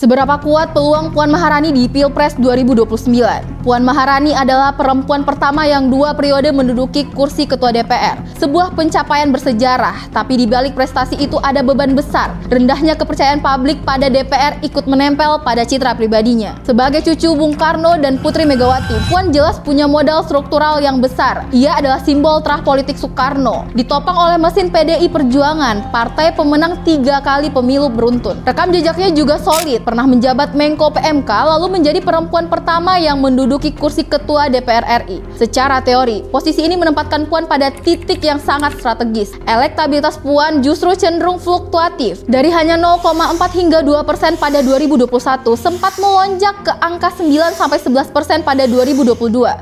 Seberapa kuat peluang Puan Maharani di Pilpres 2029? Puan Maharani adalah perempuan pertama yang 2 periode menduduki kursi Ketua DPR. Sebuah pencapaian bersejarah, tapi di balik prestasi itu ada beban besar. Rendahnya kepercayaan publik pada DPR ikut menempel pada citra pribadinya. Sebagai cucu Bung Karno dan Putri Megawati, Puan jelas punya modal struktural yang besar. Ia adalah simbol terah politik Soekarno. Ditopang oleh mesin PDI Perjuangan, partai pemenang 3 kali pemilu beruntun. Rekam jejaknya juga solid. Pernah menjabat Menko PMK, lalu menjadi perempuan pertama yang menduduki kursi Ketua DPR RI. Secara teori, posisi ini menempatkan Puan pada titik yang sangat strategis. Elektabilitas Puan justru cenderung fluktuatif. Dari hanya 0,4 hingga 2% pada 2021, sempat melonjak ke angka 9-11% pada 2022.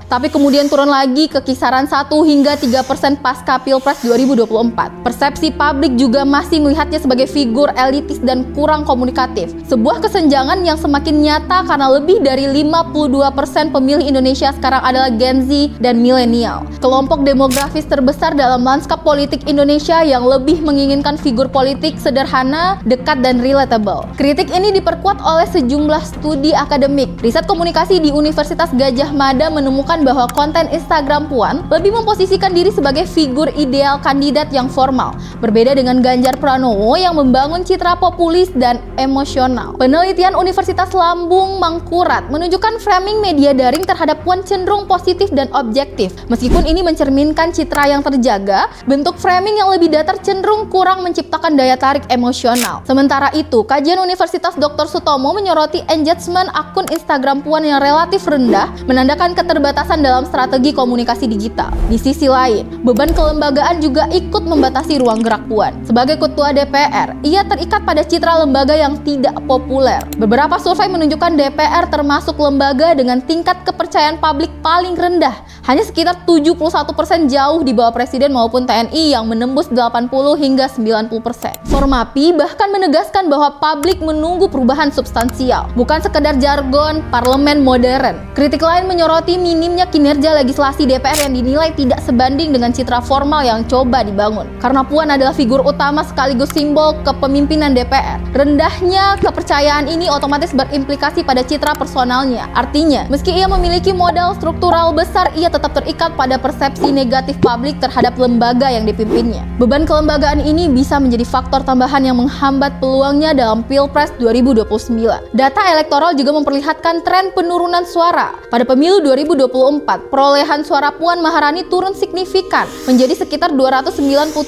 Tapi kemudian turun lagi ke kisaran 1 hingga 3% pasca Pilpres 2024. Persepsi publik juga masih melihatnya sebagai figur elitis dan kurang komunikatif. Sebuah kesenjangan yang semakin nyata karena lebih dari 52% pemilih Indonesia sekarang adalah Gen Z dan milenial. Kelompok demografis terbesar dalam lanskap politik Indonesia yang lebih menginginkan figur politik sederhana, dekat, dan relatable. Kritik ini diperkuat oleh sejumlah studi akademik. Riset komunikasi di Universitas Gadjah Mada menemukan bahwa konten Instagram Puan lebih memposisikan diri sebagai figur ideal kandidat yang formal, berbeda dengan Ganjar Pranowo yang membangun citra populis dan emosional. Penelitian Universitas Lambung Mangkurat menunjukkan framing media daring terhadap Puan cenderung positif dan objektif. Meskipun ini mencerminkan citra yang terjaga, bentuk framing yang lebih datar cenderung kurang menciptakan daya tarik emosional. Sementara itu, kajian Universitas Dr. Sutomo menyoroti engagement akun Instagram Puan yang relatif rendah, menandakan keterbatasan dalam strategi komunikasi digital. Di sisi lain, beban kelembagaan juga ikut membatasi ruang gerak Puan. Sebagai Ketua DPR, ia terikat pada citra lembaga yang tidak populer. Beberapa survei menunjukkan DPR termasuk lembaga dengan tingkat kepercayaan publik paling rendah, hanya sekitar 71% jauh di bawah Presiden maupun TNI yang menembus 80 hingga 90%. Formapi bahkan menegaskan bahwa publik menunggu perubahan substansial, bukan sekedar jargon parlemen modern. Kritik lain menyoroti minimnya kinerja legislasi DPR yang dinilai tidak sebanding dengan citra formal yang coba dibangun. Karena Puan adalah figur utama sekaligus simbol kepemimpinan DPR, rendahnya kepercayaan ini otomatis berimplikasi pada citra personalnya. Artinya, meski ia memiliki modal struktural besar, ia tetap terikat pada persepsi negatif publik terhadap lembaga yang dipimpinnya. Beban kelembagaan ini bisa menjadi faktor tambahan yang menghambat peluangnya dalam Pilpres 2029. Data elektoral juga memperlihatkan tren penurunan suara. Pada pemilu 2024, perolehan suara Puan Maharani turun signifikan menjadi sekitar 297.000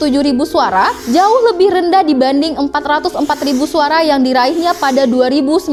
suara, jauh lebih rendah dibanding 404.000 suara yang diraihnya pada 2019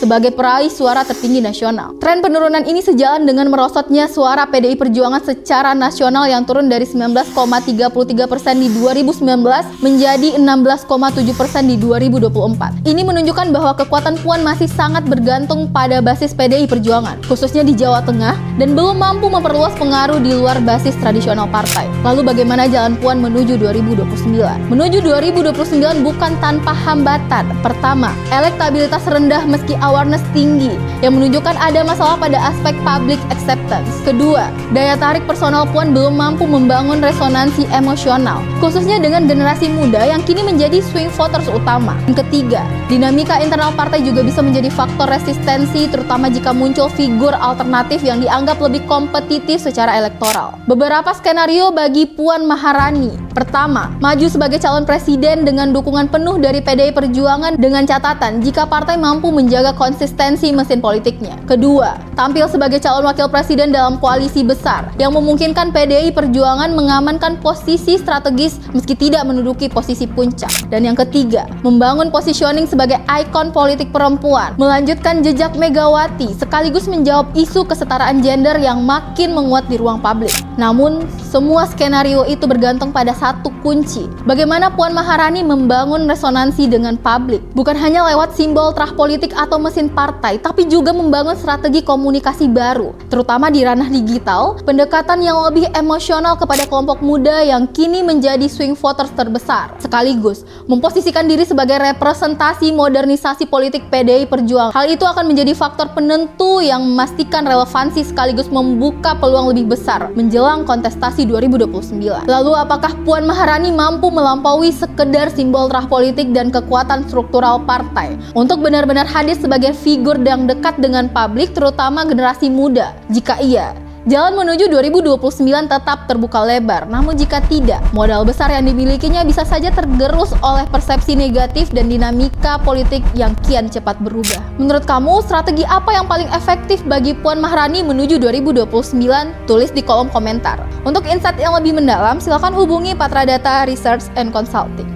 sebagai peraih suara tertinggi nasional. Tren penurunan ini sejalan dengan merosotnya suara PDI Perjuangan secara nasional yang turun dari 19,33% di 2019 menjadi 16,7% di 2024. Ini menunjukkan bahwa kekuatan Puan masih sangat bergantung pada basis PDI Perjuangan, khususnya di Jawa Tengah, dan belum mampu memperluas pengaruh di luar basis tradisional partai. Lalu bagaimana jalan Puan menuju 2029? Menuju 2029 bukan tanpa hambatan. Pertama, elektabilitas rendah meski awareness tinggi, yang menunjukkan ada masalah pada aspek public acceptance. Kedua, daya tarik personal Puan belum mampu membangun resonansi emosional, khususnya dengan generasi muda yang kini menjadi swing voters utama. Yang ketiga, dinamika internal partai juga bisa menjadi faktor resistensi, terutama jika muncul figur alternatif yang dianggap lebih kompetitif secara elektoral. Beberapa skenario bagi Puan Maharani. Pertama, maju sebagai calon presiden dengan dukungan penuh dari PDI Perjuangan dengan catatan jika partai mampu menjaga konsistensi mesin politiknya. Kedua, tampil sebagai calon wakil presiden dalam koalisi besar yang memungkinkan PDI Perjuangan mengamankan posisi strategis meski tidak menduduki posisi puncak. Dan yang ketiga, membangun positioning sebagai ikon politik perempuan, melanjutkan jejak Megawati sekaligus menjawab isu kesetaraan gender yang makin menguat di ruang publik. Namun, semua skenario itu bergantung pada satu kunci. Bagaimana Puan Maharani membangun resonansi dengan publik, bukan hanya lewat simbol terah politik atau mesin partai, tapi juga membangun strategi komunikasi komunikasi baru, terutama di ranah digital, pendekatan yang lebih emosional kepada kelompok muda yang kini menjadi swing voters terbesar, sekaligus memposisikan diri sebagai representasi modernisasi politik PDI Perjuangan. Hal itu akan menjadi faktor penentu yang memastikan relevansi sekaligus membuka peluang lebih besar menjelang kontestasi 2029. Lalu apakah Puan Maharani mampu melampaui sekedar simbol terah politik dan kekuatan struktural partai untuk benar-benar hadir sebagai figur yang dekat dengan publik, terutama generasi muda? Jika iya, jalan menuju 2029 tetap terbuka lebar. Namun jika tidak, modal besar yang dimilikinya bisa saja tergerus oleh persepsi negatif dan dinamika politik yang kian cepat berubah. Menurut kamu, strategi apa yang paling efektif bagi Puan Maharani menuju 2029? Tulis di kolom komentar. Untuk insight yang lebih mendalam, silakan hubungi Patra Data Research and Consulting.